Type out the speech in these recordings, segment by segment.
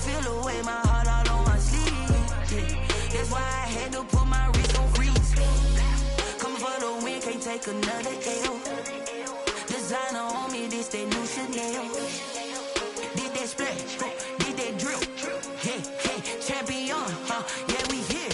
feel the way, my heart all on my sleeve. Yeah. That's why I had to put my wrist on freeze. Coming for the win, can't take another L. Designer on me, this that new Chanel. Did that splash, did that drill. Yeah, champion, yeah, we here.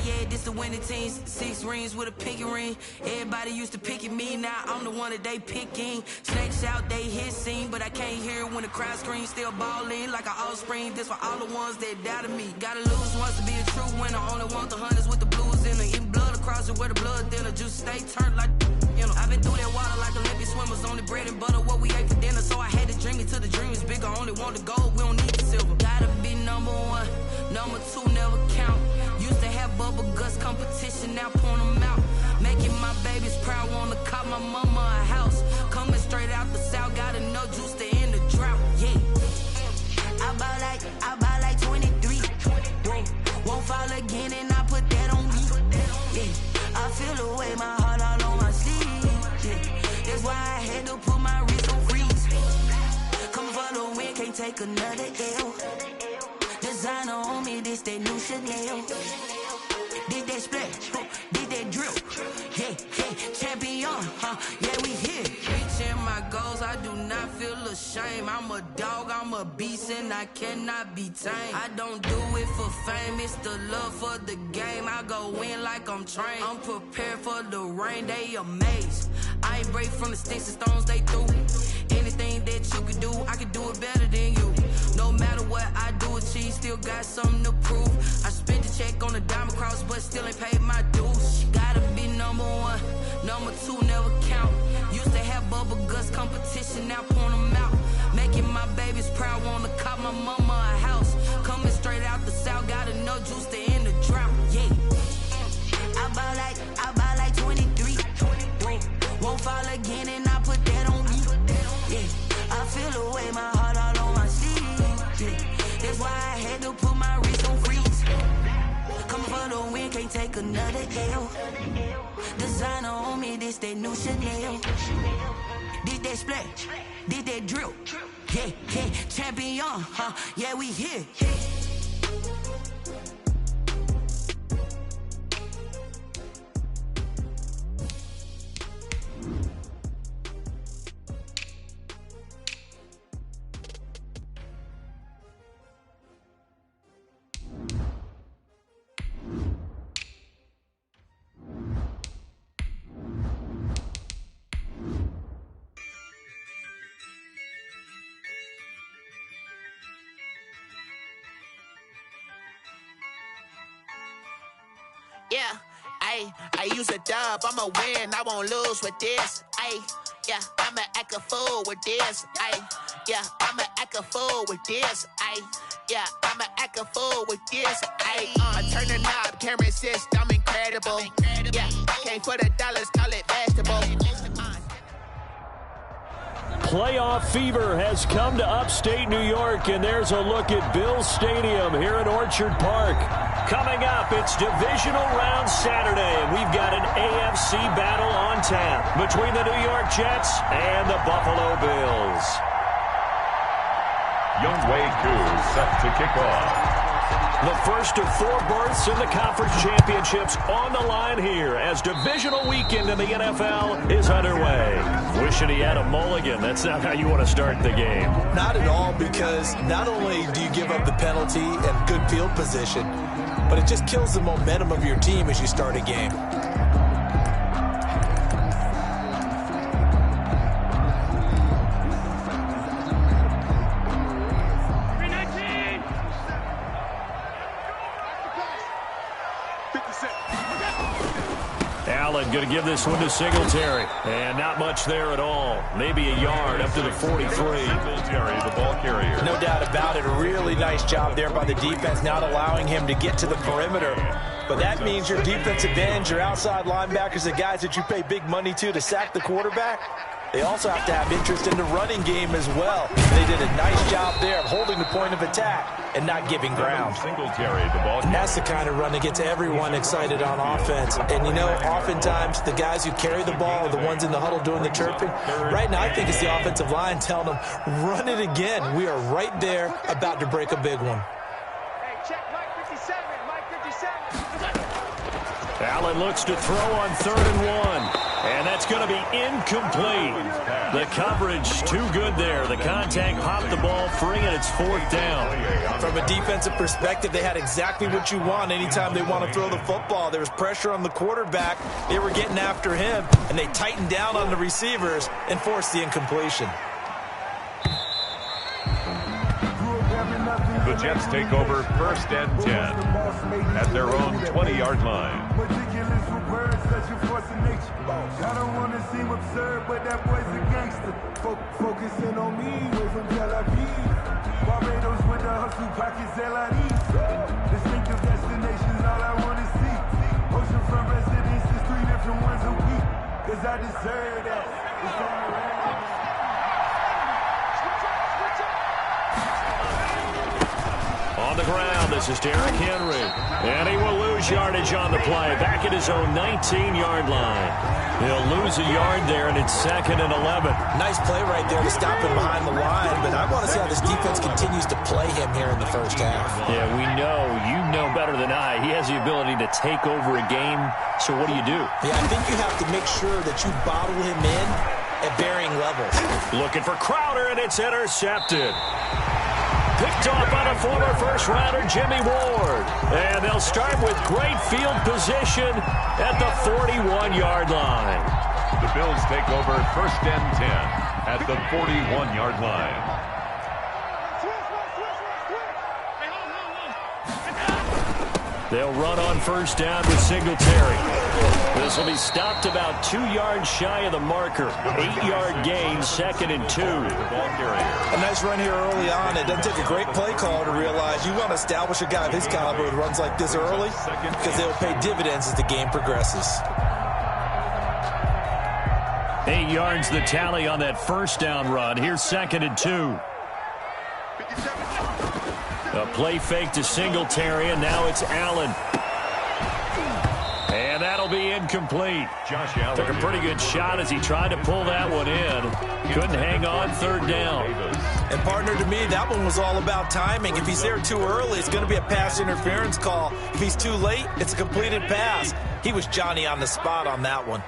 Yeah, this the winning team. 6 rings with a pinky ring. Everybody used to pick at me, now I'm the one that they picking. Snakes out, they hit scene, but I can't hear it when the crowd screams. Still balling like an offspring. This for all the ones that doubted me. Gotta lose once to be a true winner. Only want the hunters with the blues in it. Eating blood across it where the blood thinner. Just stay turned like, you know. I've been through that water like Olympic swimmers. Only bread and butter, what we ate for dinner. So I had to dream it till the dream is bigger. Only want the gold, we don't need the silver. Gotta be number 1, number 2 never count. Used to have bubble guts competition, now point them out. Making my babies proud, wanna cop my mama a house. Coming straight out the south, got enough juice to end the drought. Yeah, I buy like 23. Whoa, won't fall again, and I put that on me. Yeah, I feel the way, my heart all on my sleeve. Yeah, that's why I had to put my wrist on freeze. Coming for the win, can't take another L. Designer on me, this that new Chanel. Did that splash, did that drill. Yeah, champion, yeah, we here. Reaching my goals, I do not feel ashamed. I'm a dog, I'm a beast, and I cannot be tamed. I don't do it for fame, it's the love for the game. I go in like I'm trained. I'm prepared for the rain, they amazed. I ain't break from the sticks and stones they threw. Anything that you can do, I can do it better than you. No matter what I do, achieve, still got something to prove. I spent the check on the diamond cross, but still ain't paid my dues. Gotta be number 1, number 2 never count. Used to have bubble guts competition, now point them out. Making my babies proud, wanna cop my mama a house. Coming straight out the south, got enough juice to end the drought. Yeah, I buy like 23. Whoa, won't fall again, and I put that on me. Yeah, I feel the way, my heart all on my sleeve. Yeah, that's why I had to put my wrist on freeze. Coming for the win, can't take another L. Designer on me, this that new Chanel. Did that splash, did that drill. Yeah, champion, yeah, we here. Yeah, I use a dub, I'ma win, I won't lose with this. Yeah, I'ma act a fool with this. Yeah, I'ma act a fool with this. Yeah, I'ma act a fool with this. I turn the knob, camera assist, I'm incredible. Yeah, came for the dollars, call it vegetable. Playoff fever has come to upstate New York, and there's a look at Bills Stadium here at Orchard Park. Coming up, it's divisional round Saturday, and we've got an AFC battle on tap between the New York Jets and the Buffalo Bills. Youngway 2 set to kick off. The first of 4 berths in the conference championships on the line here as divisional weekend in the NFL is underway. Wishing he had a mulligan. That's not how you want to start the game. Not at all, because not only do you give up the penalty and good field position, but it just kills the momentum of your team as you start a game. Allen going to give this one to Singletary. And not much there at all. Maybe a yard up to the 43. Singletary, the ball carrier. No doubt about it. A really nice job there by the defense, not allowing him to get to the perimeter. But that means your defensive ends, your outside linebackers, the guys that you pay big money to sack the quarterback, they also have to have interest in the running game as well. They did a nice job there of holding the point of attack and not giving ground. Singletary, the ball. And that's the kind of run that gets everyone excited on offense. And, you know, oftentimes the guys who carry the ball are the ones in the huddle doing the chirping. Right now, I think it's the offensive line telling them, run it again. We are right there about to break a big one. Allen looks to throw on 3rd and 1. And that's going to be incomplete. The coverage too good there. The contact popped the ball free, and it's 4th down. From a defensive perspective, they had exactly what you want anytime they want to throw the football. There was pressure on the quarterback. They were getting after him, and they tightened down on the receivers and forced the incompletion. The Jets take over 1st and 10 at their own 20-yard line. I don't want to seem absurd, but that boy's a gangster. Focusing on me, way from Tel Aviv. Barbados with the hustle, pockets LIDs. Distinctive destinations, all I want to see. Oceanfront residences, 3 different ones a week. Cause I deserve that. It's time to run. On the ground, this is Derrick Henry. And he will lose yardage on the play. Back at his own 19-yard line. He'll lose a yard there, and it's 2nd and 11. Nice play right there to stop him behind the line, but I want to see how this defense continues to play him here in the first half. Yeah, we know. You know better than I. He has the ability to take over a game, so what do you do? Yeah, I think you have to make sure that you bottle him in at varying levels. Looking for Crowder, and it's intercepted. Picked off by the former first-rounder Jimmy Ward. And they'll start with great field position at the 41-yard line. The Bills take over 1st and 10 at the 41-yard line. They'll run on 1st down with Singletary. This will be stopped about 2 yards shy of the marker. 8-yard gain, 2nd and 2. A nice run here early on. It doesn't take a great play caller to realize you want to establish a guy of his caliber who runs like this early because they will pay dividends as the game progresses. 8 yards the tally on that 1st down run. Here's 2nd and 2. A play fake to Singletary, and now it's Allen. And that'll be incomplete. Josh Allen took a pretty good shot as he tried to pull that one in. Couldn't hang on 3rd down. And partner, to me, that one was all about timing. If he's there too early, it's going to be a pass interference call. If he's too late, it's a completed pass. He was Johnny on the spot on that one.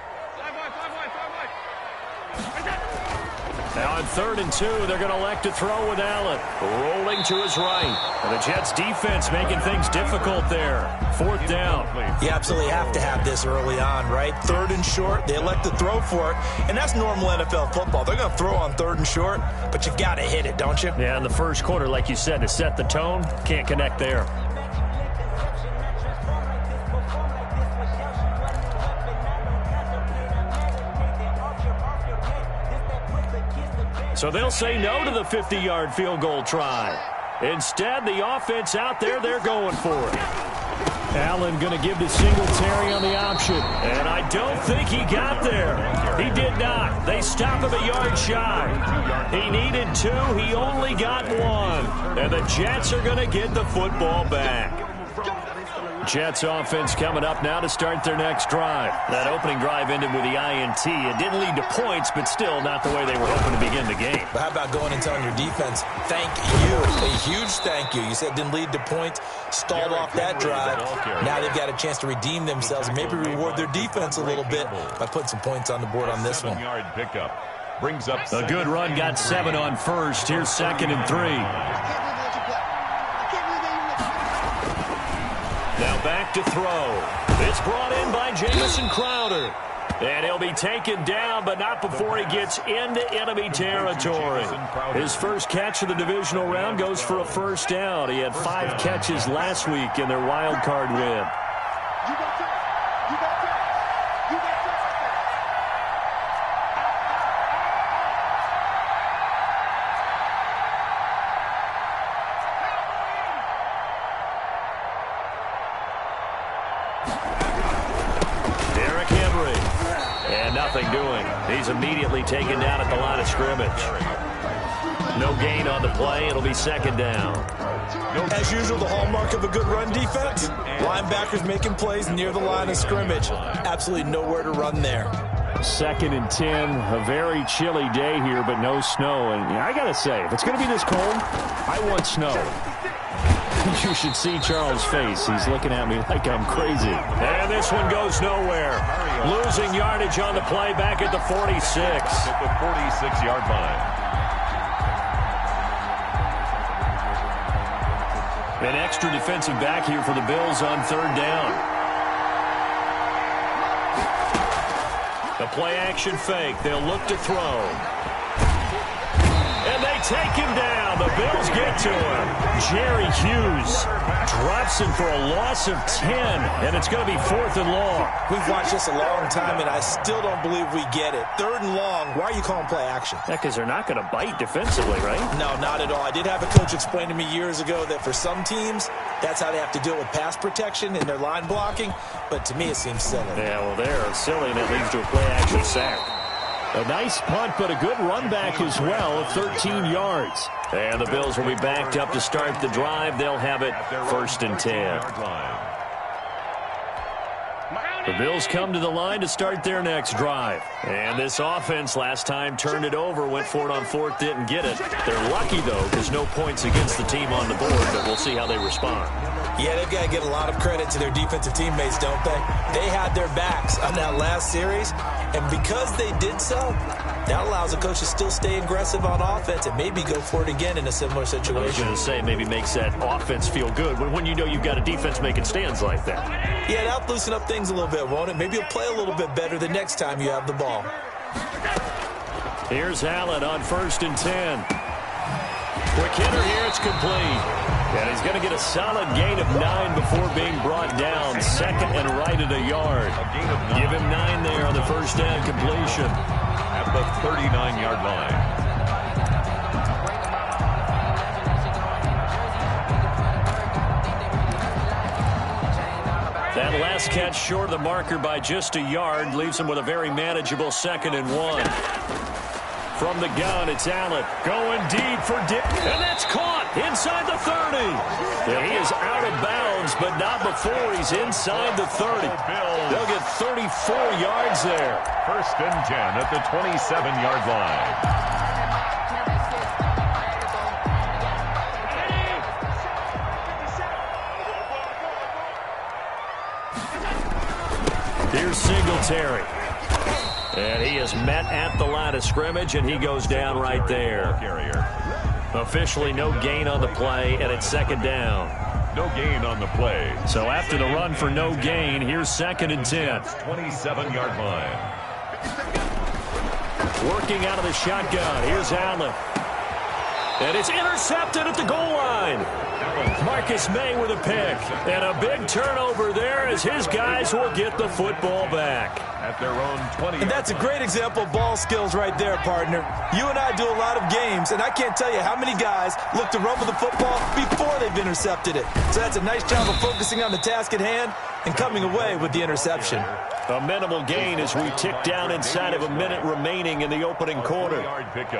Now on 3rd and 2, they're going to elect to throw with Allen. Rolling to his right. And the Jets defense making things difficult there. 4th down. You absolutely have to have this early on, right? 3rd and short, they elect to throw for it. And that's normal NFL football. They're going to throw on 3rd and short, but you've got to hit it, don't you? Yeah, in the first quarter, like you said, to set the tone, can't connect there. So they'll say no to the 50-yard field goal try. Instead, the offense out there, they're going for it. Allen going to give to Singletary on the option. And I don't think he got there. He did not. They stop him a yard shy. He needed 2. He only got 1. And the Jets are going to get the football back. Jets offense coming up now to start their next drive. That opening drive ended with the INT. It didn't lead to points, but still not the way they were hoping to begin the game. But how about going and telling your defense, thank you, a huge thank you. You said it didn't lead to points, stalled off that drive. Now they've got a chance to redeem themselves and maybe reward their defense a little bit by putting some points on the board on this one. 7-yard pickup brings up a good run, got 7 on 1st. Here's 2nd and 3. Now back to throw. It's brought in by Jamison Crowder. And he'll be taken down, but not before he gets into enemy territory. His first catch of the divisional round goes for a 1st down. He had 5 catches last week in their wild card win. And nothing doing. He's immediately taken down at the line of scrimmage. No gain on the play. It'll be second down. As usual, the hallmark of a good run defense, linebackers making plays near the line of scrimmage. Absolutely nowhere to run there. 2nd and 10, a very chilly day here, but no snow. And I got to say, if it's going to be this cold, I want snow. You should see Charles' face. He's looking at me like I'm crazy. And this one goes nowhere. Losing yardage on the play back at the 46. At the 46-yard line. An extra defensive back here for the Bills on 3rd down. The play-action fake. They'll look to throw. And they take him down. The Bills get to him. Jerry Hughes drops him for a loss of 10, and it's going to be 4th and long. We've watched this a long time, and I still don't believe we get it. 3rd and long. Why are you calling play action? Yeah, because they're not going to bite defensively, right? No, not at all. I did have a coach explain to me years ago that for some teams, that's how they have to deal with pass protection and their line blocking. But to me, it seems silly. Yeah, well, they're silly, and it leads to a play-action sack. A nice punt, but a good run back as well of 13 yards. And the Bills will be backed up to start the drive. They'll have it 1st and 10. The Bills come to the line to start their next drive. And this offense last time turned it over, went for it on 4th, didn't get it. They're lucky, though, because no points against the team on the board, but we'll see how they respond. Yeah, they've got to give a lot of credit to their defensive teammates, don't they? They had their backs on that last series, and because they did so, that allows the coach to still stay aggressive on offense and maybe go for it again in a similar situation. I was going to say, maybe makes that offense feel good when you know you've got a defense making stands like that. Yeah, that'll loosen up things a little bit, won't it? Maybe you'll play a little bit better the next time you have the ball. Here's Allen on 1st and 10. Quick hitter here, it's complete. And he's going to get a solid gain of 9 before being brought down. 2nd and right at a yard. Give him 9 there on the first down completion. At the 39-yard line. That last catch short of the marker by just a yard leaves him with a very manageable 2nd and 1. From the gun, it's Allen going deep for Dick, and that's caught inside the 30. Yeah, he is out of bounds, but not before he's inside the 30. They'll get 34 yards there. 1st and 10 at the 27-yard line. Here's Singletary. And he is met at the line of scrimmage, and he goes down right there. Officially no gain on the play, and it's 2nd down. No gain on the play. So after the run for no gain, here's 2nd and 10. 27-yard line. Working out of the shotgun. Here's Allen. And it's intercepted at the goal line. Marcus May with a pick. And a big turnover there as his guys will get the football back. At their own 20. And that's a great example of ball skills right there, partner. You and I do a lot of games, and I can't tell you how many guys look to run with the football before they've intercepted it. So that's a nice job of focusing on the task at hand and coming away with the interception. A minimal gain as we tick down inside of a minute remaining in the opening quarter.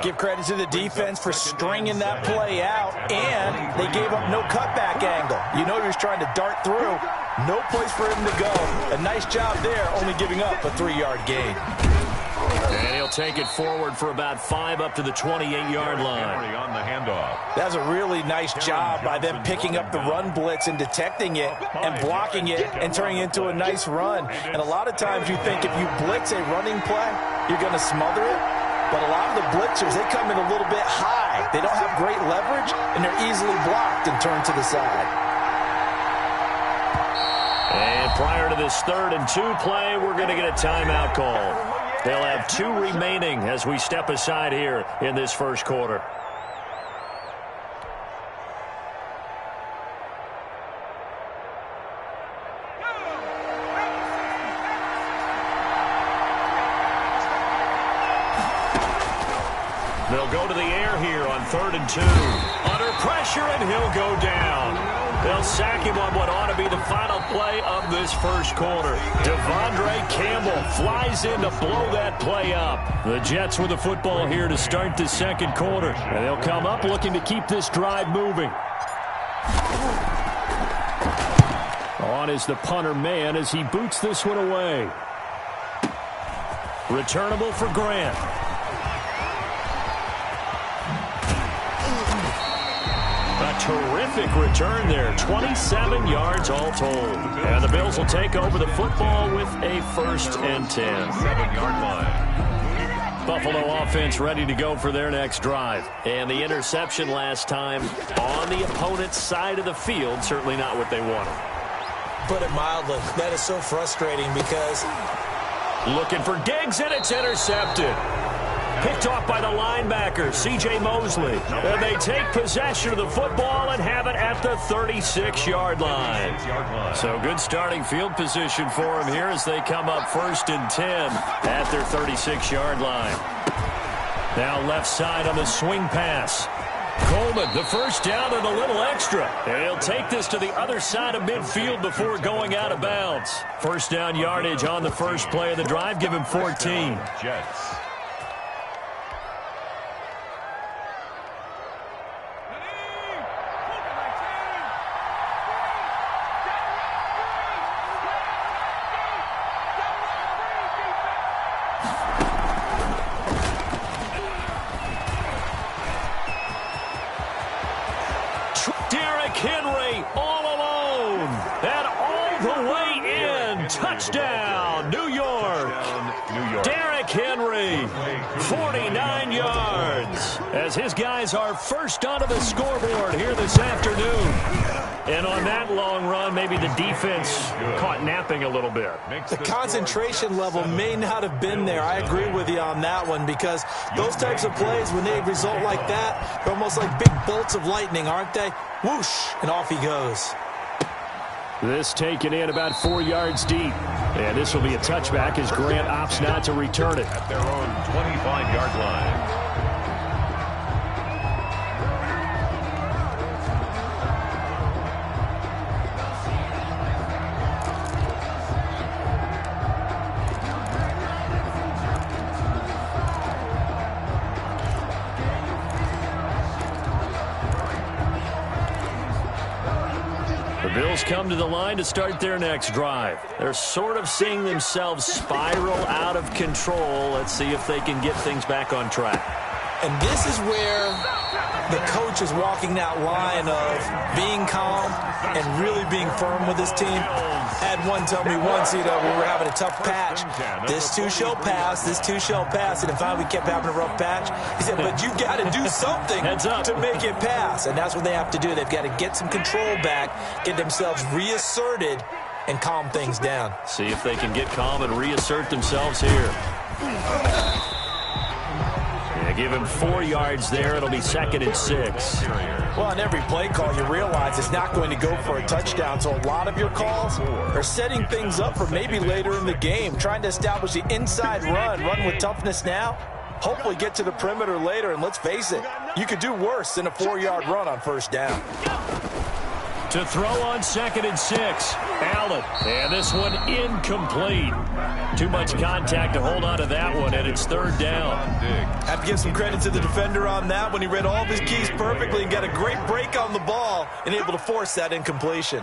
Give credit to the defense for stringing that play out, and they gave up no cutback angle. You know he was trying to dart through. No place for him to go. A nice job there, only giving up a 3-yard gain. And he'll take it forward for about 5 up to the 28-yard line. On the handoff. That's a really nice job by them picking up the run blitz and detecting it and blocking it and turning it into a nice run. And a lot of times you think if you blitz a running play, you're going to smother it. But a lot of the blitzers, they come in a little bit high. They don't have great leverage, and they're easily blocked and turned to the side. And prior to this 3rd and 2 play, we're going to get a timeout call. They'll have 2 remaining as we step aside here in this first quarter. They'll go to the air here on 3rd and 2. Under pressure, and he'll go down. They'll sack him on what ought to be the final play of this first quarter. Devondre Campbell flies in to blow that play up. The Jets with the football here to start the second quarter. And they'll come up looking to keep this drive moving. On is the punter man as he boots this one away. Returnable for Grant. A terrific return there. 27 yards all told. And the Bills will take over the football with a 1st and 10. 7-yard line. Buffalo offense ready to go for their next drive. And the interception last time on the opponent's side of the field, certainly not what they wanted. Put it mildly, that is so frustrating because... Looking for Diggs, and it's intercepted. Picked off by the linebacker, C.J. Mosley. And they take possession of the football and have it at the 36-yard line. So good starting field position for them here as they come up 1st and 10 at their 36-yard line. Now left side on the swing pass. Coleman, the first down and a little extra. And he'll take this to the other side of midfield before going out of bounds. First down yardage on the first play of the drive. Give him 14. Jets. Derrick Henry all alone and all the way in. Touchdown, New York. Derrick Henry, 49 yards, as his guys are first onto the scoreboard here this afternoon. And on that long run, maybe the defense caught napping a little bit. The concentration level may not have been there. I agree with you on that one because those types of plays, when they result like that, they're almost like big bolts of lightning, aren't they? Whoosh, and off he goes. This taken in about 4 yards deep. And this will be a touchback as Grant opts not to return it. At their own 25-yard line. Bills come to the line to start their next drive. They're sort of seeing themselves spiral out of control. Let's see if they can get things back on track. And this is where the coach is walking that line of being calm and really being firm with his team. I had one tell me once, we were having a tough patch. This too shall pass, this too shall pass. And finally we kept having a rough patch. He said, but you've got to do something to make it pass. And that's what they have to do. They've got to get some control back, get themselves reasserted, and calm things down. See if they can get calm and reassert themselves here. Give him 4 yards there. It'll be 2nd and 6. Well, on every play call, you realize it's not going to go for a touchdown. So a lot of your calls are setting things up for maybe later in the game, trying to establish the inside run with toughness now, hopefully get to the perimeter later. And let's face it, you could do worse than a 4-yard run on first down. To throw on 2nd and 6. Allen. And this one incomplete. Too much contact to hold on to that one, and it's 3rd down. Have to give some credit to the defender on that when he read all of his keys perfectly and got a great break on the ball and able to force that incompletion.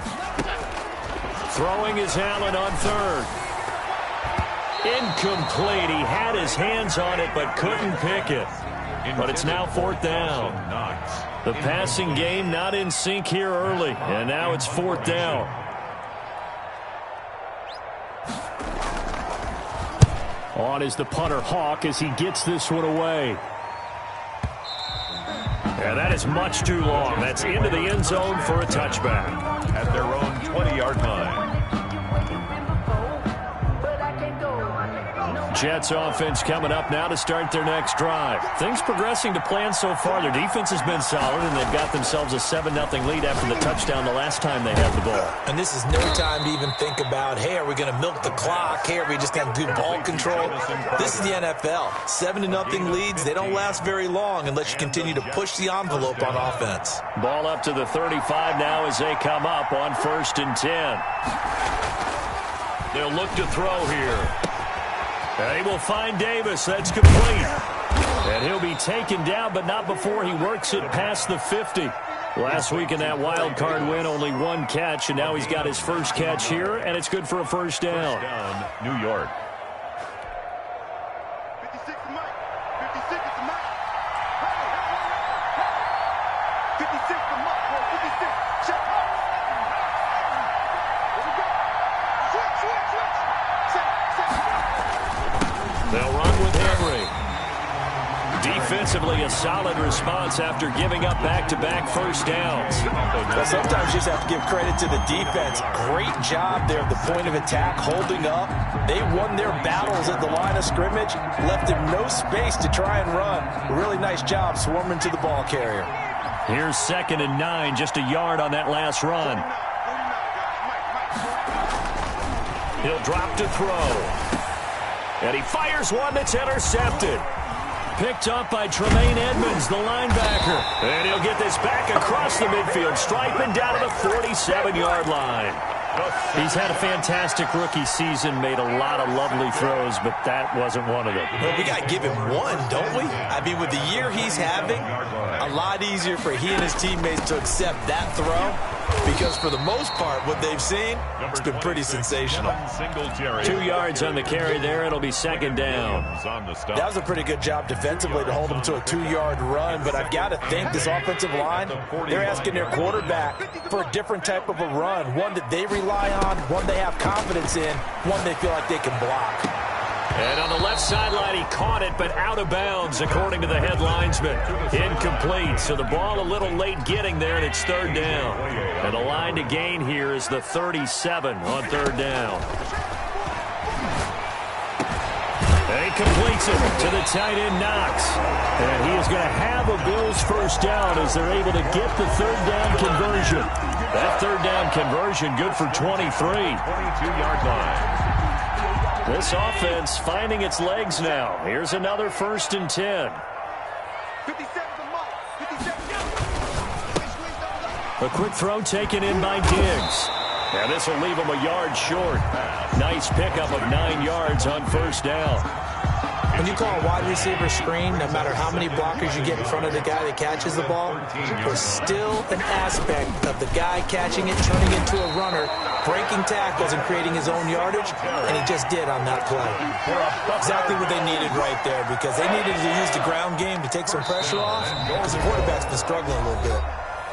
Throwing is Allen on 3rd. Incomplete. He had his hands on it but couldn't pick it. But it's now 4th down. The passing game not in sync here early, and now it's 4th down. On is the punter Hawk as he gets this one away. And that is much too long. That's into the end zone for a touchback. At their own 20-yard line. Jets offense coming up now to start their next drive. Things progressing to plan so far. Their defense has been solid, and they've got themselves a 7-0 lead after the touchdown the last time they had the ball. And this is no time to even think about, hey, are we going to milk the clock? Hey, are we just going to do ball control? This is the NFL. 7-0 leads, they don't last very long unless you continue to push the envelope on offense. Ball up to the 35 now as they come up on 1st and 10. They'll look to throw here. They will find Davis. That's complete. And he'll be taken down, but not before he works it past the 50. Last week in that wild card win, only one catch, and now he's got his first catch here, and it's good for a first down. First down, New York. 56 to Mike. 56 to Mike. 56 to Mike. 56. Check. Here we go. Switch. Check. They'll run with Henry. Defensively, a solid response after giving up back-to-back first downs. Well, sometimes you just have to give credit to the defense. Great job there at the point of attack, holding up. They won their battles at the line of scrimmage, left them no space to try and run. Really nice job swarming to the ball carrier. Here's 2nd and 9, just a yard on that last run. He'll drop to throw. And he fires one that's intercepted. Picked up by Tremaine Edmonds, the linebacker. And he'll get this back across the midfield stripe and down to the 47-yard line. He's had a fantastic rookie season, made a lot of lovely throws, but that wasn't one of them. Well, we got to give him one, don't we? I mean, with the year he's having, a lot easier for he and his teammates to accept that throw. Because for the most part, what they've seen, it's been pretty sensational. 2 yards on the carry there. It'll be 2nd down. That was a pretty good job defensively to hold them to a 2-yard run. But I've got to think this offensive line, they're asking their quarterback for a different type of a run. One that they rely on, one they have confidence in, one they feel like they can block. And on the left sideline, he caught it, but out of bounds, according to the head linesman. Incomplete, so the ball a little late getting there, and it's 3rd down. And the line to gain here is the 37 on 3rd down. And he completes it to the tight end, Knox. And he is going to have a Bills first down as they're able to get the 3rd down conversion. That 3rd down conversion good for 23. 22-yard line. This offense finding its legs now. Here's another 1st and 10. 57 to Mike. 57. A quick throw taken in by Diggs. Now this will leave him a yard short. Nice pickup of 9 yards on 1st down. When you call a wide receiver screen, no matter how many blockers you get in front of the guy that catches the ball, there's still an aspect of the guy catching it, turning into a runner, breaking tackles and creating his own yardage, and he just did on that play. Exactly what they needed right there, because they needed to use the ground game to take some pressure off, because the quarterback's been struggling a little bit.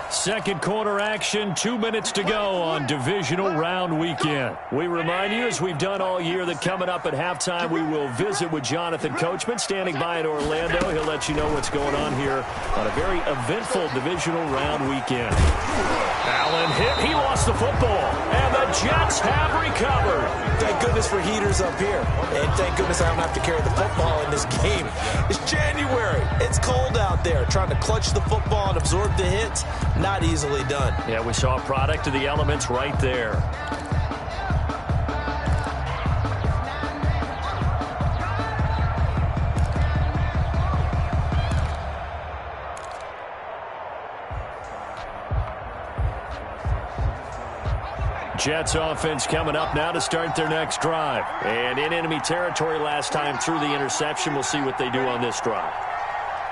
Second quarter action, 2 minutes to go on divisional round weekend. We remind you, as we've done all year, that coming up at halftime, we will visit with Jonathan Coachman, standing by in Orlando. He'll let you know what's going on here on a very eventful divisional round weekend. Allen hit. He lost the football, and the Jets have recovered. Thank goodness for heaters up here, and thank goodness I don't have to carry the football in this game. It's January. It's cold out there. Trying to clutch the football and absorb the hits, not easily done. Yeah, we saw a product of the elements right there. Jets offense coming up now to start their next drive. And in enemy territory last time through the interception. We'll see what they do on this drive.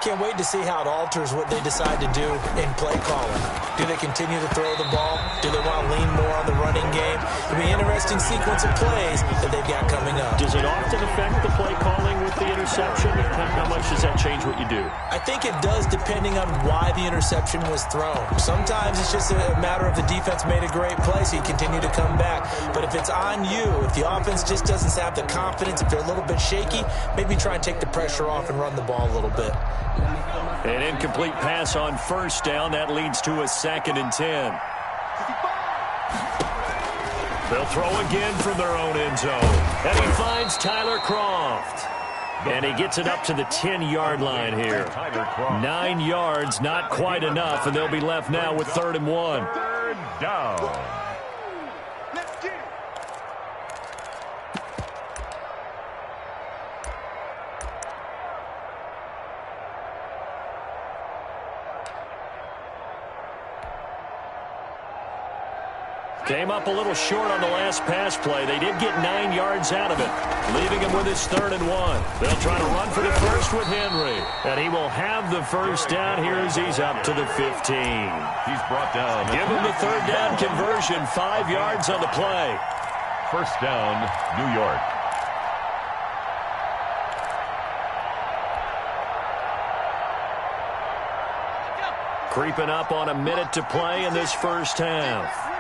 Can't wait to see how it alters what they decide to do in play calling. Do they continue to throw the ball? Do they want to lean more on the running game? It'll be an interesting sequence of plays that they've got coming up. Does it often affect the play calling with the interception? How much does that change what you do? I think it does, depending on why the interception was thrown. Sometimes it's just a matter of the defense made a great play, so you continue to come back. But if it's on you, if the offense just doesn't have the confidence, if they're a little bit shaky, maybe try and take the pressure off and run the ball a little bit. An incomplete pass on first down. That leads to a 2nd and 10. They'll throw again from their own end zone. And he finds Tyler Kroft. And he gets it up to the 10-yard line here. 9 yards, not quite enough, and they'll be left now with 3rd and 1. Third down. Came up a little short on the last pass play. They did get 9 yards out of it, leaving him with his 3rd and 1. They'll try to run for the first with Henry. And he will have the first down here as he's up to the 15. He's brought down. Give him the 3rd down conversion, 5 yards on the play. First down, New York. Creeping up on a minute to play in this first half.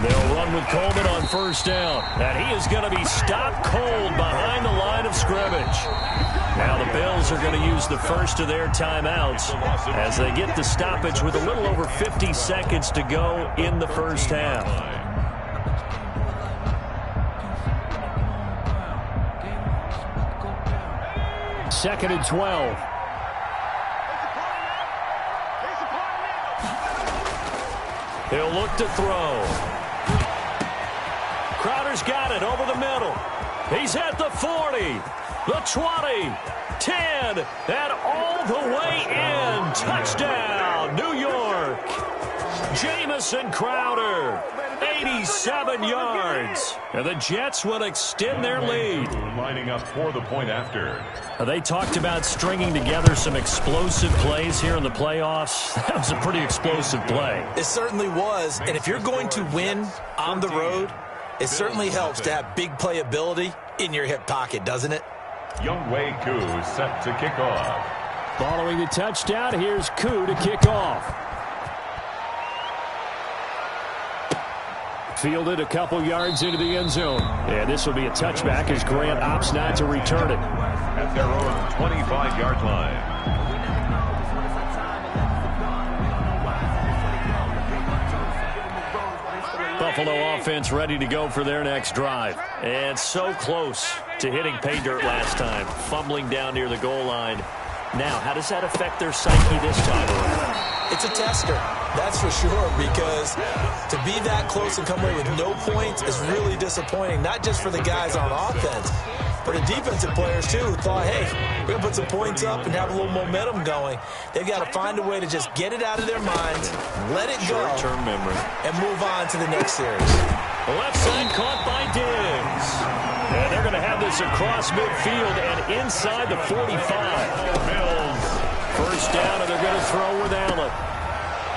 They'll run with Coleman on first down. And he is going to be stopped cold behind the line of scrimmage. Now the Bills are going to use the first of their timeouts as they get the stoppage with a little over 50 seconds to go in the first half. Second and 12. He'll look to throw. Crowder's got it over the middle. He's at the 40, the 20, 10, and all the way in. Touchdown, New York. Jamison Crowder, 87 yards. And the Jets will extend their lead. Lining up for the point after. They talked about stringing together some explosive plays here in the playoffs. That was a pretty explosive play. It certainly was. And if you're going to win on the road, it certainly helps to have big playability in your hip pocket, doesn't it? Younghoe Koo set to kick off. Following the touchdown, here's Koo to kick off. Fielded a couple yards into the end zone. And this will be a touchback as Grant opts not to return it. At their own 25-yard line. Buffalo offense ready to go for their next drive. And so close to hitting pay dirt last time. Fumbling down near the goal line. Now, how does that affect their psyche this time around? It's a tester, that's for sure, because to be that close and come away with no points is really disappointing, not just for the guys on offense, for the defensive players, too, who thought, hey, we're going to put some points up and have a little momentum going. They've got to find a way to just get it out of their minds, let it go, short-term memory, and move on to the next series. The left side caught by Diggs. And they're going to have this across midfield and inside the 45. Bills. First down, and they're going to throw with Allen.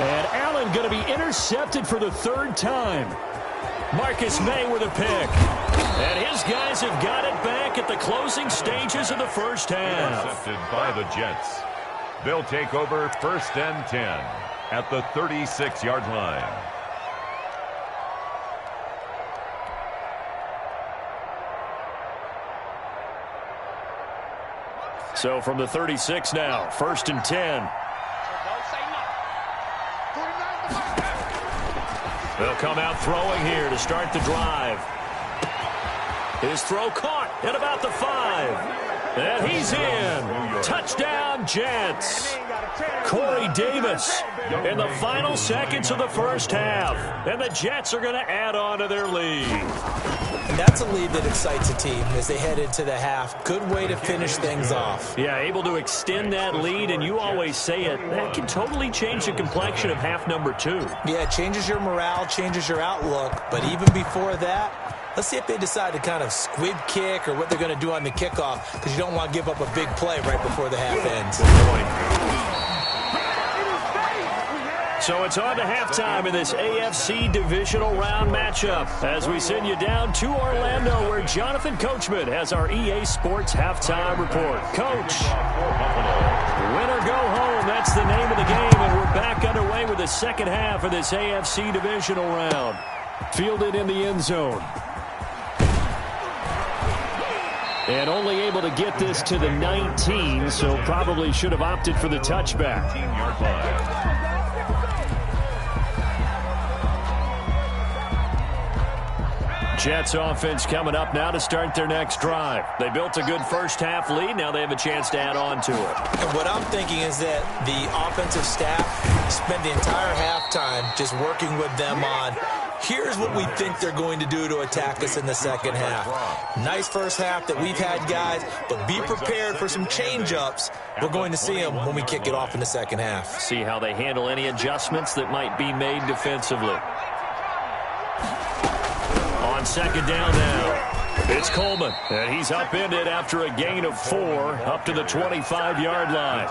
And Allen going to be intercepted for the 3rd time. Marcus May with a pick. And his guys have got it back at the closing stages of the first half. Intercepted by the Jets. They'll take over 1st and 10 at the 36-yard line. So from the 36 now, 1st and 10. They'll come out throwing here to start the drive. His throw caught at about the 5. And he's in. Touchdown, Jets. Corey Davis in the final seconds of the first half. And the Jets are going to add on to their lead. And that's a lead that excites a team as they head into the half. Good way to finish things off. Yeah, able to extend that lead, and you always say it, that can totally change the complexion of half number 2. Yeah, it changes your morale, changes your outlook. But even before that, let's see if they decide to kind of squib kick or what they're going to do on the kickoff, because you don't want to give up a big play right before the half ends. Good point. So it's on to halftime in this AFC divisional round matchup as we send you down to Orlando where Jonathan Coachman has our EA Sports halftime report. Coach, win or go home, that's the name of the game, and we're back underway with the second half of this AFC divisional round. Fielded in the end zone. And only able to get this to the 19, so probably should have opted for the touchback. Jets offense coming up now to start their next drive. They built a good first-half lead. Now they have a chance to add on to it. And what I'm thinking is that the offensive staff spent the entire halftime just working with them on, here's what we think they're going to do to attack us in the second half. Nice first half that we've had, guys, but be prepared for some change-ups. We're going to see them when we kick it off in the second half. See how they handle any adjustments that might be made defensively. On second down now, it's Coleman, and he's upended after a gain of 4 up to the 25-yard line.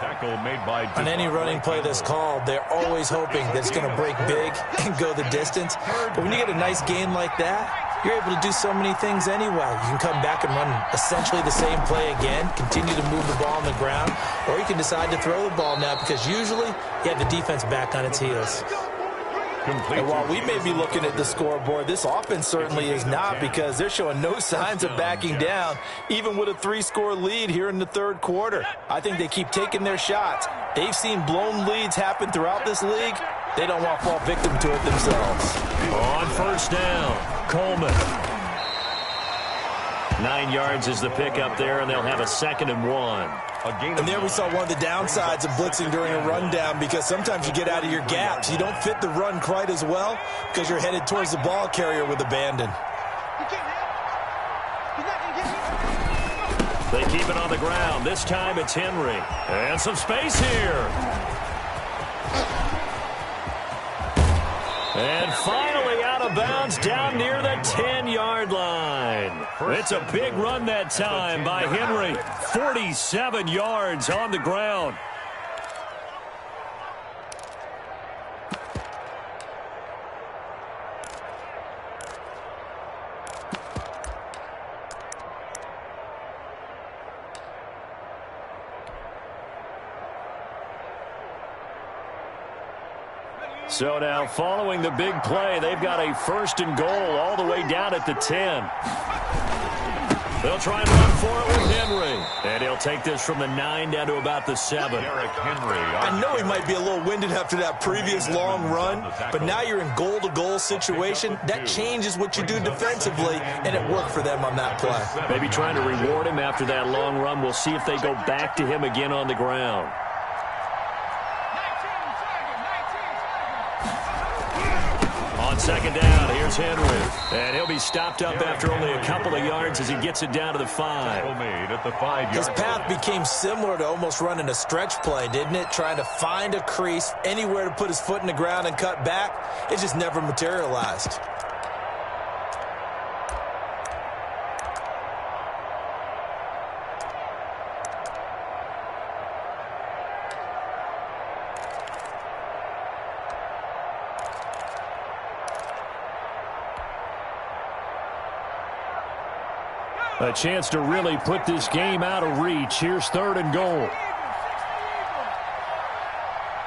On any running play that's called, they're always hoping that it's going to break big and go the distance. But when you get a nice gain like that, you're able to do so many things anyway. You can come back and run essentially the same play again, continue to move the ball on the ground, or you can decide to throw the ball now because usually you have the defense back on its heels. And while we may be looking at the scoreboard, this offense certainly is not, because they're showing no signs of backing down, even with a 3-score lead here in the third quarter. I think they keep taking their shots. They've seen blown leads happen throughout this league. They don't want to fall victim to it themselves. On first down, Coleman. 9 yards is the pickup there, and they'll have a 2nd and 1. And there we saw one of the downsides of blitzing during a rundown, because sometimes you get out of your gaps. You don't fit the run quite as well because you're headed towards the ball carrier with abandon. They keep it on the ground. This time it's Henry. And some space here. And finally out of bounds down near the 10-yard line. It's a big run that time by Henry. 47 yards on the ground. So now, following the big play, they've got a 1st and goal all the way down at the 10. They'll try and run for it with Henry. And he'll take this from the 9 down to about the 7. I know he might be a little winded after that previous long run, but now you're in goal-to-goal situation. That changes what you do defensively, and it worked for them on that play. Maybe trying to reward him after that long run. We'll see if they go back to him again on the ground. On second down, here's Henry. And he'll be stopped up after only a couple of yards as he gets it down to the 5. His path became similar to almost running a stretch play, didn't it? Trying to find a crease, anywhere to put his foot in the ground and cut back. It just never materialized. A chance to really put this game out of reach. Here's 3rd and goal.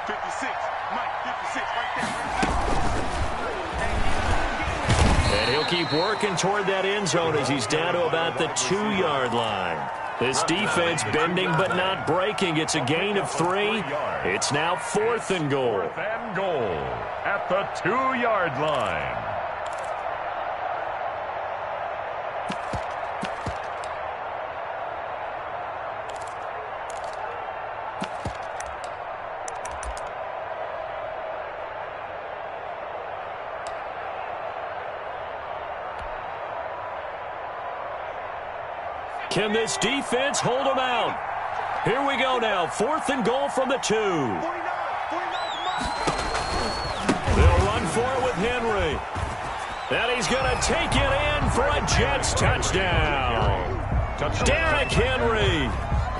56, Mike, 56, right there. And he'll keep working toward that end zone as he's down to about the 2-yard line. This defense bending but not breaking. It's a gain of 3. It's now 4th and goal. 4th and goal at the 2-yard line. Can this defense hold them out? Here we go now. 4th and goal from the 2. They'll run for it with Henry. And he's going to take it in for a Jets touchdown. Derrick Henry,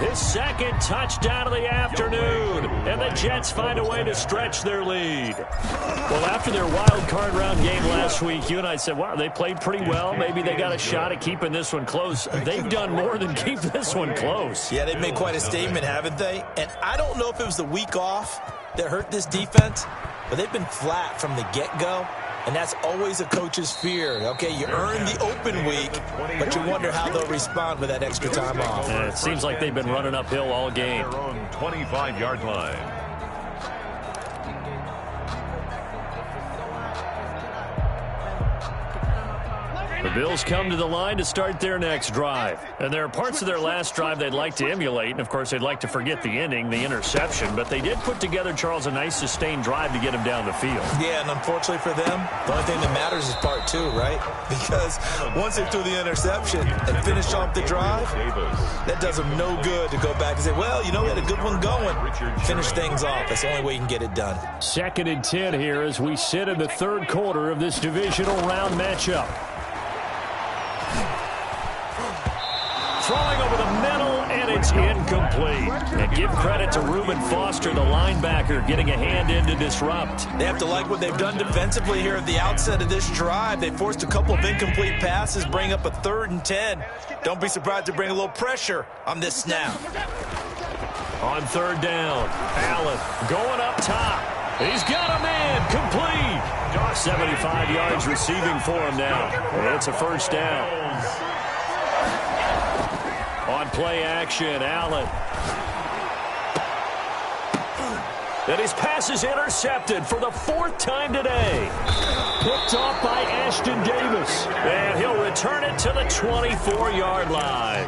his 2nd touchdown of the afternoon. And the Jets find a way to stretch their lead. Well, after their wild card round game last week, you and I said, wow, they played pretty well. Maybe they got a shot at keeping this one close. They've done more than keep this one close. Yeah, they've made quite a statement, haven't they? And I don't know if it was the week off that hurt this defense, but they've been flat from the get-go. And that's always a coach's fear. Okay, you earn the open week, but you wonder how they'll respond with that extra time off. And it seems like they've been running uphill all game. Their own 25-yard line. The Bills come to the line to start their next drive. And there are parts of their last drive they'd like to emulate. And, of course, they'd like to forget the inning, the interception. But they did put together, Charles, a nice sustained drive to get him down the field. Yeah, and unfortunately for them, the only thing that matters is part two, right? Because once they threw the interception and finished off the drive, that does them no good to go back and say, well, you know, we had a good one going. Finish things off. That's the only way you can get it done. 2nd and 10 here as we sit in the third quarter of this divisional round matchup. Throwing over the middle, and it's incomplete. And give credit to Reuben Foster, the linebacker, getting a hand in to disrupt. They have to like what they've done defensively here at the outset of this drive. They forced a couple of incomplete passes, bring up a 3rd and 10. Don't be surprised to bring a little pressure on this snap. On 3rd down, Allen going up top. He's got a man, complete. 75 yards receiving for him now. And it's a 1st down. On play action, Allen. And his pass is intercepted for the 4th time today. Picked off by Ashton Davis. And he'll return it to the 24-yard line.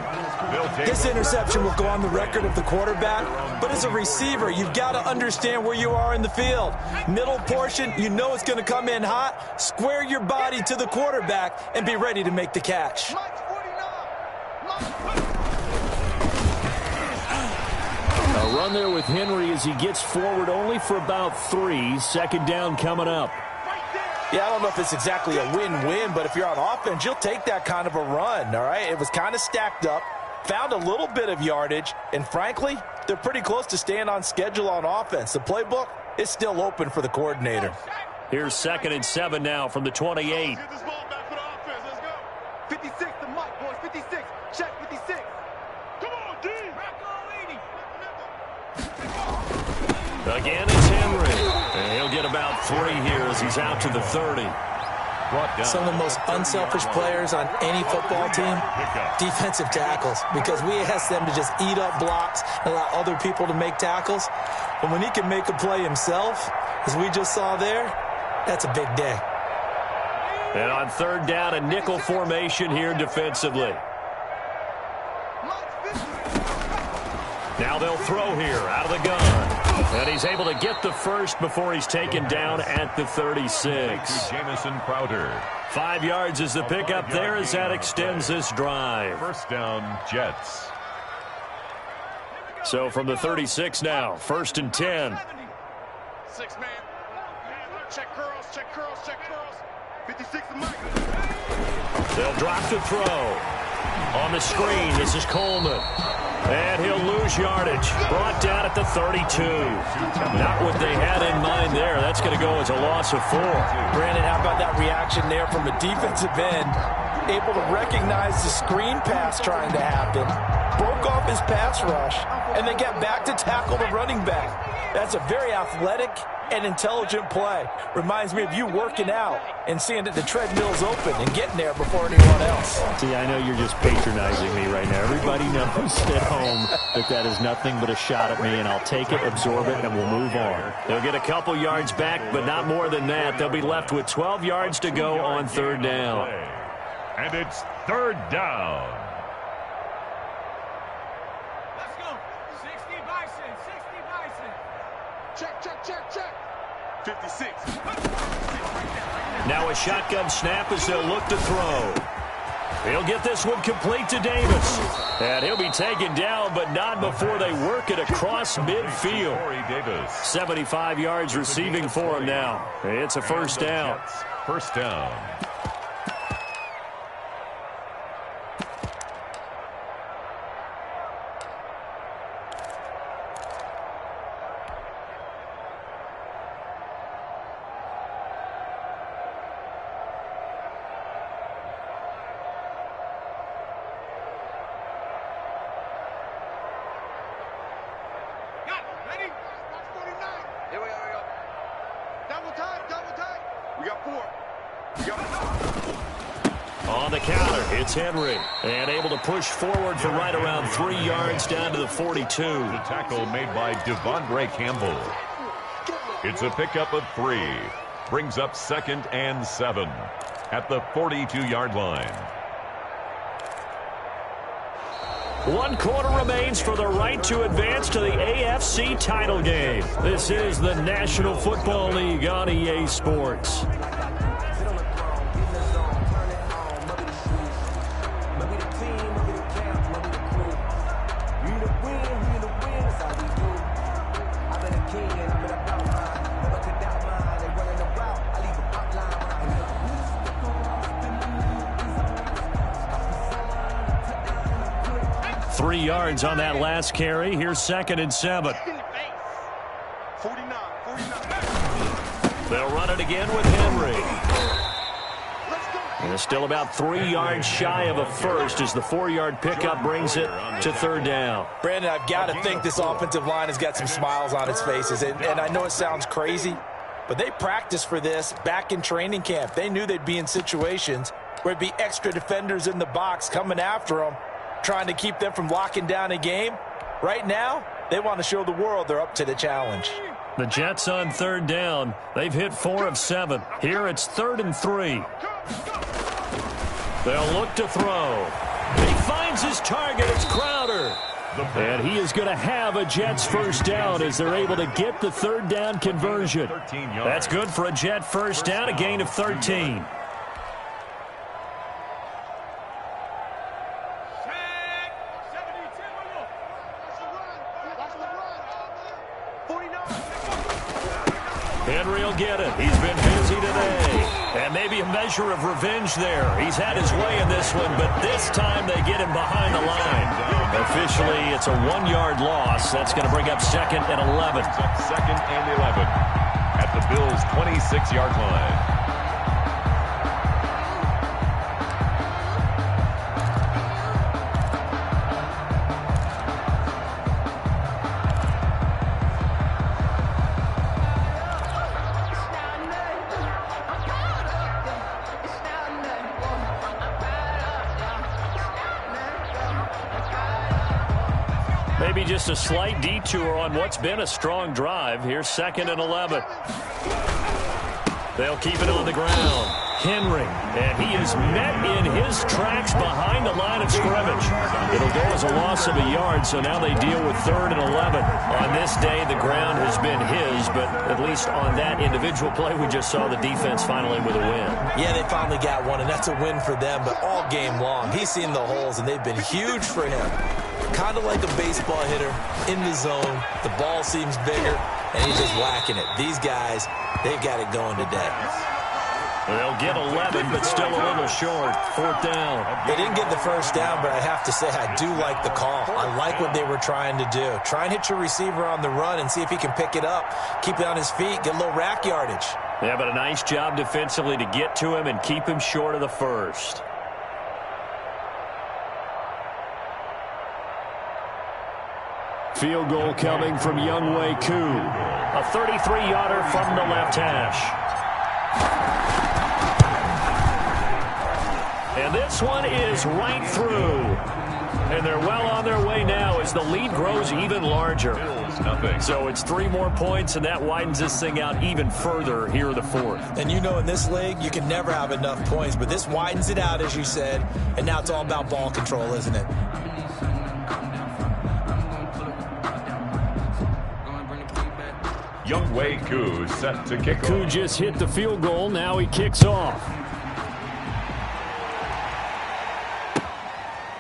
This interception will go on the record of the quarterback, but as a receiver, you've got to understand where you are in the field. Middle portion, you know it's going to come in hot. Square your body to the quarterback and be ready to make the catch. A run there with Henry as he gets forward only for about 3. 2nd down coming up. Yeah, I don't know if it's exactly a win-win, but if you're on offense, you'll take that kind of a run, all right? It was kind of stacked up, found a little bit of yardage, and frankly, they're pretty close to staying on schedule on offense. The playbook is still open for the coordinator. Here's 2nd and 7 now from the 28. Get this ball back for the offense. Let's go. 56, the mic, boys. 56. Check 56. Come on, D. Again, it's Henry. And he'll get about 3 here as he's out to the 30. Some of the most unselfish players on any football team, defensive tackles, because we ask them to just eat up blocks and allow other people to make tackles. But when he can make a play himself, as we just saw there, that's a big day. And on 3rd down, a nickel formation here defensively. Now they'll throw here out of the gun. And he's able to get the first before he's taken down at the 36. Jamison Crowder. 5 yards is the pickup there as that extends this drive. 1st down, Jets. So from the 36 now, 1st and 10. 6 man. Check curls, check curls, check curls. 56 the mic. They'll drop the throw. On the screen, this is Coleman. And he'll lose yardage. Brought down at the 32. Not what they had in mind there. That's going to go as a loss of 4. Brandon, how about that reaction there from a defensive end? Able to recognize the screen pass trying to happen. Broke off his pass rush. And then get back to tackle the running back. That's a very athletic and intelligent play. Reminds me of you working out and seeing that the treadmill's open and getting there before anyone else. See, I know you're just patronizing me right now. Everybody knows at home that is nothing but a shot at me, and I'll take it, absorb it, and we'll move on. They'll get a couple yards back, but not more than that. They'll be left with 12 yards to go on 3rd down. And it's 3rd down. Let's go. 60 Bison, 60 Bison. Check, check, check, check. 56. Now a shotgun snap as they'll look to throw. He'll get this one complete to Davis. And he'll be taken down, but not before they work it across midfield. 75 yards receiving for him now. It's a 1st down. 1st down. On the counter, it's Henry. And able to push forward for right around 3 yards down to the 42. The tackle made by Devondre Campbell. It's a pickup of 3. Brings up 2nd and 7. at the 42-yard line. 1 quarter remains for the right to advance to the AFC title game. This is the National Football League on EA Sports. Yards on that last carry. Here's 2nd and 7. They'll run it again with Henry. And it's still about 3 yards shy of a first as the 4-yard pickup brings it to 3rd down. Brandon, I've got to think this offensive line has got some smiles on its faces. And I know it sounds crazy, but they practiced for this back in training camp. They knew they'd be in situations where it'd be extra defenders in the box coming after them, trying to keep them from locking down a game. Right now, they want to show the world they're up to the challenge. The Jets on 3rd down. They've hit 4 of 7. Here it's 3rd and 3. They'll look to throw. He finds his target. It's Crowder. And he is going to have a Jets first down as they're able to get the 3rd down conversion. That's good for a Jet first down, a gain of 13. Henry will get it. He's been busy today. And maybe a measure of revenge there. He's had his way in this one, but this time they get him behind the line. Officially, it's a 1-yard loss. That's going to bring up 2nd and 11. 2nd and 11 at the Bills' 26-yard line. Maybe just a slight detour on what's been a strong drive. Here's 2nd and 11. They'll keep it on the ground. Henry, and he is met in his tracks behind the line of scrimmage. It'll go as a loss of a yard, so now they deal with 3rd and 11. On this day, the ground has been his, but at least on that individual play, we just saw the defense finally with a win. Yeah, they finally got one, and that's a win for them, but all game long, he's seen the holes, and they've been huge for him. Kind of like a baseball hitter in the zone. The ball seems bigger, and he's just whacking it. These guys, they've got it going today. They'll get 11, but still a little short. 4th down. They didn't get the first down, but I have to say I do like the call. I like what they were trying to do. Try and hit your receiver on the run and see if he can pick it up, keep it on his feet, get a little rack yardage. Yeah, but a nice job defensively to get to him and keep him short of the first. Field goal coming from Younghoe Koo. A 33-yarder from the left hash. And this one is right through. And they're well on their way now as the lead grows even larger. So it's 3 more points, and that widens this thing out even further here in the 4th. And you know in this league, you can never have enough points, but this widens it out, as you said, and now it's all about ball control, isn't it? Younghoe Koo set to kick off. Koo just hit the field goal. Now he kicks off.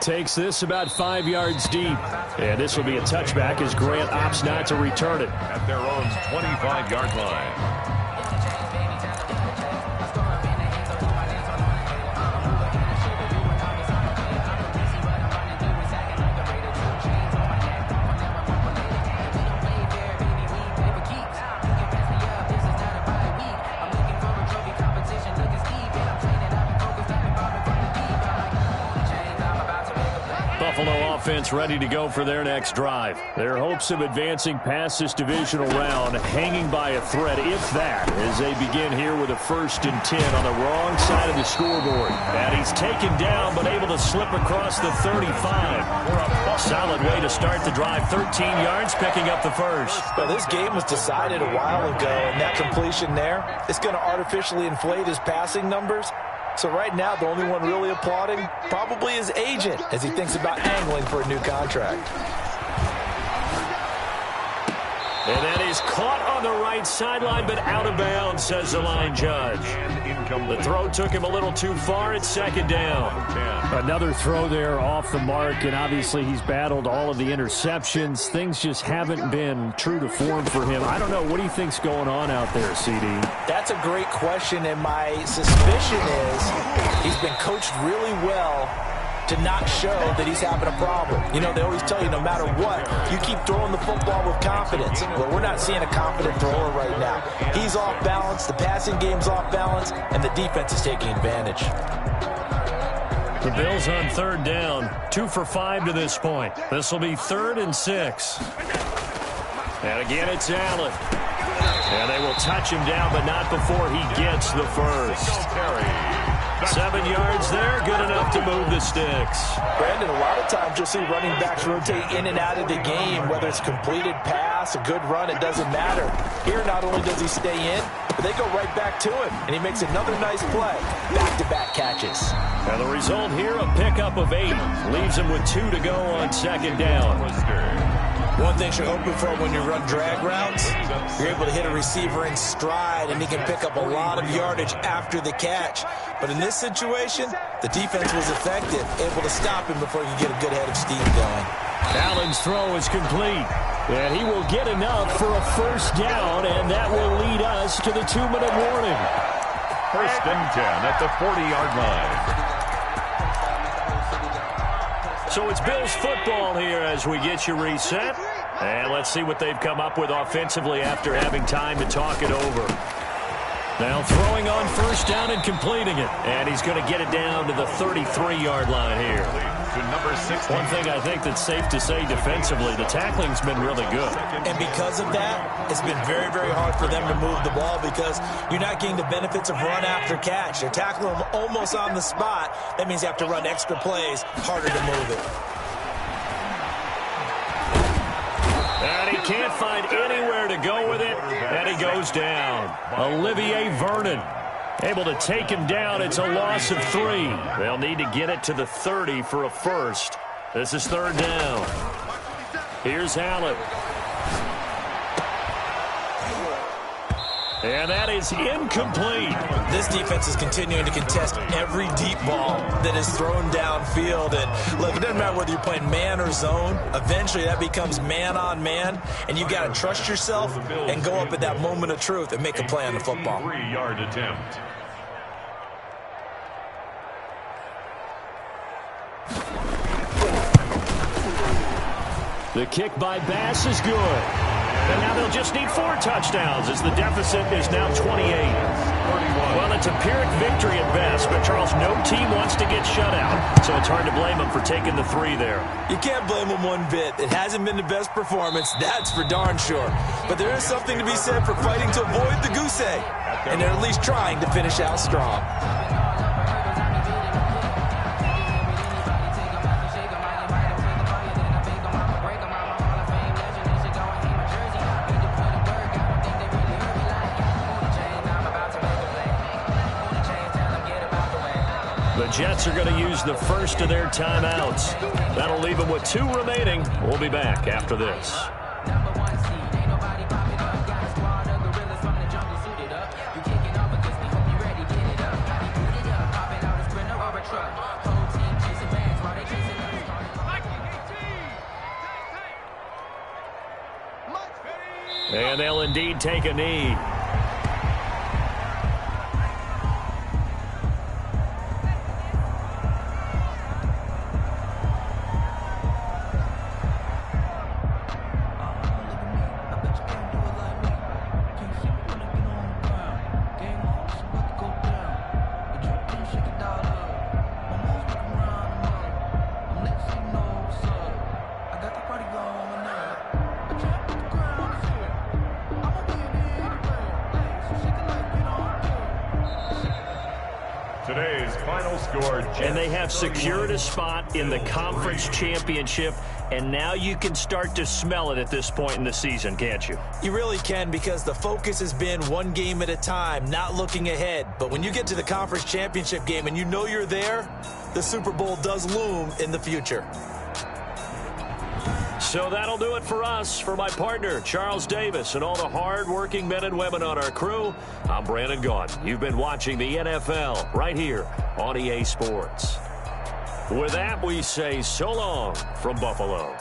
Takes this about 5 yards deep. And this will be a touchback as Grant opts not to return it. At their own 25-yard line. Buffalo offense ready to go for their next drive. Their hopes of advancing past this divisional round hanging by a thread, if that, as they begin here with a 1st and 10 on the wrong side of the scoreboard. And he's taken down but able to slip across the 35. Solid way to start the drive. 13 yards, picking up the first. Well, this game was decided a while ago, and that completion there is going to artificially inflate his passing numbers. So right now, the only one really applauding probably his agent as he thinks about angling for a new contract. And that is caught on the right sideline, but out of bounds, says the line judge. The throw took him a little too far. It's second down. Another throw there off the mark, and obviously he's battled all of the interceptions. Things just haven't been true to form for him. I don't know. What do you think's going on out there, CD? That's a great question, and my suspicion is he's been coached really well to not show that he's having a problem. You know, they always tell you no matter what, you keep throwing the football with confidence. Well, we're not seeing a confident thrower right now. He's off balance, the passing game's off balance, and the defense is taking advantage. The Bills on third down, 2 for 5 to this point. This will be 3rd and 6. And again, it's Allen. And they will touch him down, but not before he gets the first. 7 yards there, good enough to move the sticks. Brandon, a lot of times you'll see running backs rotate in and out of the game, whether it's completed pass, a good run, it doesn't matter. Here, not only does he stay in, but they go right back to him, and he makes another nice play. Back-to-back catches. And the result here, a pickup of 8. Leaves him with 2 to go on second down. One thing you're hoping for when you run drag routes, you're able to hit a receiver in stride, and he can pick up a lot of yardage after the catch. But in this situation, the defense was effective, able to stop him before he could get a good head of steam going. Allen's throw is complete. And he will get enough for a first down, and that will lead us to the 2-minute warning. 1st and 10 at the 40-yard line. So it's Bills football here as we get you reset. And let's see what they've come up with offensively after having time to talk it over. Now throwing on first down and completing it. And he's going to get it down to the 33-yard line here. One thing I think that's safe to say defensively, the tackling's been really good. And because of that, it's been very, very hard for them to move the ball because you're not getting the benefits of run after catch. They're tackling them almost on the spot. That means you have to run extra plays, harder to move it. And he can't find anywhere to go with it, and he goes down. Olivier Vernon able to take him down. It's a loss of 3. They'll need to get it to the 30 for a first. This is 3rd down. Here's Allen. And that is incomplete. This defense is continuing to contest every deep ball that is thrown downfield. And look, it doesn't matter whether you're playing man or zone. Eventually that becomes man on man. And you got to trust yourself and go up at that moment of truth and make a play on the football. 3-yard attempt. The kick by Bass is good. And now they'll just need 4 touchdowns as the deficit is now 28. Well, it's a Pyrrhic victory at best, but Charles, no team wants to get shut out, so it's hard to blame them for taking the 3 there. You can't blame them one bit. It hasn't been the best performance, that's for darn sure. But there is something to be said for fighting to avoid the goose egg, and they're at least trying to finish out strong. The Jets are going to use the first of their timeouts. That'll leave them with 2 remaining. We'll be back after this. And they'll indeed take a knee. Today's final score. And they have secured a spot in the conference championship, and now you can start to smell it at this point in the season, can't you? You really can, because the focus has been one game at a time, not looking ahead. But when you get to the conference championship game and you know you're there, the Super Bowl does loom in the future. So that'll do it for us. For my partner, Charles Davis, and all the hard-working men and women on our crew, I'm Brandon Gaudin. You've been watching the NFL right here on EA Sports. With that, we say so long from Buffalo.